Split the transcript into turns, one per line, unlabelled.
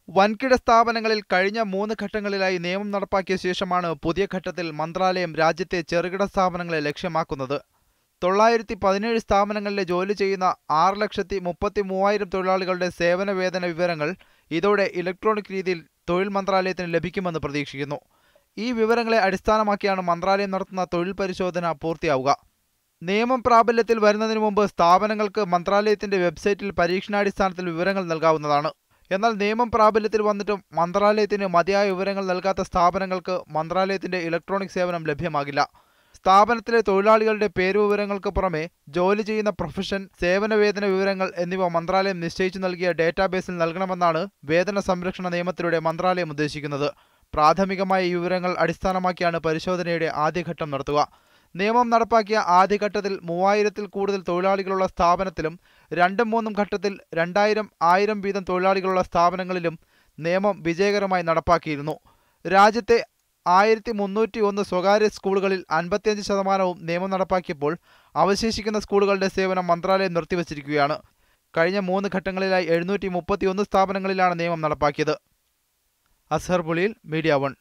വൻകിട സ്ഥാപനങ്ങളിൽ കഴിഞ്ഞ 3 ഘട്ടങ്ങളിലായി നിയമം നടപ്പാക്കിയ ശേഷമാണ് പുതിയ ഘട്ടത്തിൽ മന്ത്രാലയം രാജ്യത്തെ ചെറുകിട സ്ഥാപനങ്ങളെ ലക്ഷ്യമാക്കുന്നത്. 917 സ്ഥാപനങ്ങളിലെ ജോലി ചെയ്യുന്ന 6,33,000 തൊഴിലാളികളുടെ സേവന വേതന വിവരങ്ങൾ ഇതോടെ ഇലക്ട്രോണിക് രീതിയിൽ തൊഴിൽ മന്ത്രാലയത്തിന് ലഭിക്കുമെന്ന് പ്രതീക്ഷിക്കുന്നു. ഈ വിവരങ്ങളെ അടിസ്ഥാനമാക്കിയാണ് മന്ത്രാലയം നടത്തുന്ന തൊഴിൽ പരിശോധന പൂർത്തിയാവുക. നിയമം പ്രാബല്യത്തിൽ വരുന്നതിന് മുമ്പ് സ്ഥാപനങ്ങൾക്ക് മന്ത്രാലയത്തിന്റെ വെബ്സൈറ്റിൽ പരീക്ഷണാടിസ്ഥാനത്തിൽ വിവരങ്ങൾ നൽകാവുന്നതാണ്. എന്നാൽ നിയമം പ്രാബല്യത്തിൽ വന്നിട്ടും മന്ത്രാലയത്തിന് മതിയായ വിവരങ്ങൾ നൽകാത്ത സ്ഥാപനങ്ങൾക്ക് മന്ത്രാലയത്തിന്റെ ഇലക്ട്രോണിക് സേവനം ലഭ്യമാകില്ല. സ്ഥാപനത്തിലെ തൊഴിലാളികളുടെ പേരുവിവരങ്ങൾക്ക് പുറമെ ജോലി ചെയ്യുന്ന പ്രൊഫഷൻ, സേവന വേതന വിവരങ്ങൾ എന്നിവ മന്ത്രാലയം നിശ്ചയിച്ചു നൽകിയ ഡേറ്റാബേസിൽ നൽകണമെന്നാണ് വേതന സംരക്ഷണ നിയമത്തിലൂടെ മന്ത്രാലയം ഉദ്ദേശിക്കുന്നത്. പ്രാഥമികമായ ഈ വിവരങ്ങൾ അടിസ്ഥാനമാക്കിയാണ് പരിശോധനയുടെ ആദ്യഘട്ടം നടത്തുക. നിയമം നടപ്പാക്കിയ ആദ്യഘട്ടത്തിൽ 3000-ൽ കൂടുതൽ തൊഴിലാളികളുള്ള സ്ഥാപനത്തിലും 2-3 ഘട്ടത്തിൽ 2000-1000 വീതം തൊഴിലാളികളുള്ള സ്ഥാപനങ്ങളിലും നിയമം വിജയകരമായി നടപ്പാക്കിയിരുന്നു. രാജ്യത്തെ 1301 സ്വകാര്യ സ്കൂളുകളിൽ 55% നിയമം നടപ്പാക്കിയപ്പോൾ അവശേഷിക്കുന്ന സ്കൂളുകളുടെ സേവനം മന്ത്രാലയം നിർത്തിവച്ചിരിക്കുകയാണ്. കഴിഞ്ഞ 3 ഘട്ടങ്ങളിലായി 731 സ്ഥാപനങ്ങളിലാണ് നിയമം നടപ്പാക്കിയത്. അസ്ഹർ പുളിയിൽ, മീഡിയ 1.